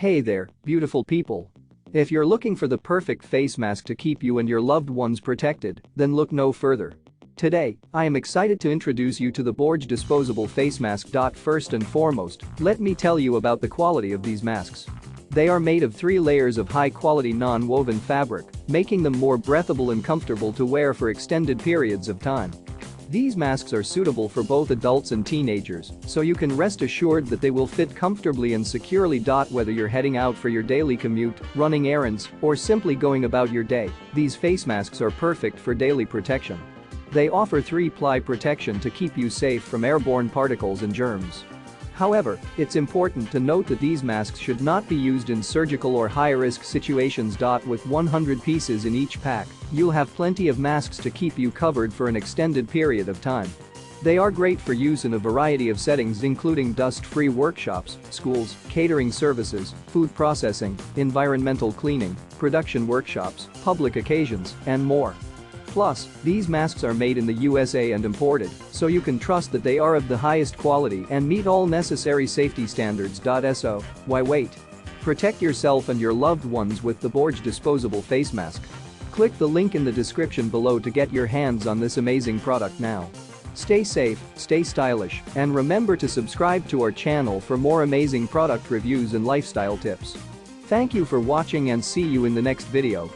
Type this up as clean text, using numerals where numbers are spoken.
Hey there, beautiful people. If you're looking for the perfect face mask to keep you and your loved ones protected, then look no further. Today, I am excited to introduce you to the Borje Disposable face mask. First and foremost, let me tell you about the quality of these masks. They are made of 3 layers of high-quality non-woven fabric, making them more breathable and comfortable to wear for extended periods of time. These masks are suitable for both adults and teenagers, so you can rest assured that they will fit comfortably and securely. Whether you're heading out for your daily commute, running errands, or simply going about your day, these face masks are perfect for daily protection. They offer 3-ply protection to keep you safe from airborne particles and germs. However, it's important to note that these masks should not be used in surgical or high-risk situations. With 100 pieces in each pack, you'll have plenty of masks to keep you covered for an extended period of time. They are great for use in a variety of settings including dust-free workshops, schools, catering services, food processing, environmental cleaning, production workshops, public occasions, and more. Plus, these masks are made in the USA and imported, so you can trust that they are of the highest quality and meet all necessary safety standards. So, why wait? Protect yourself and your loved ones with the Borje Disposable face mask. Click the link in the description below to get your hands on this amazing product now. Stay safe, stay stylish, and remember to subscribe to our channel for more amazing product reviews and lifestyle tips. Thank you for watching and see you in the next video.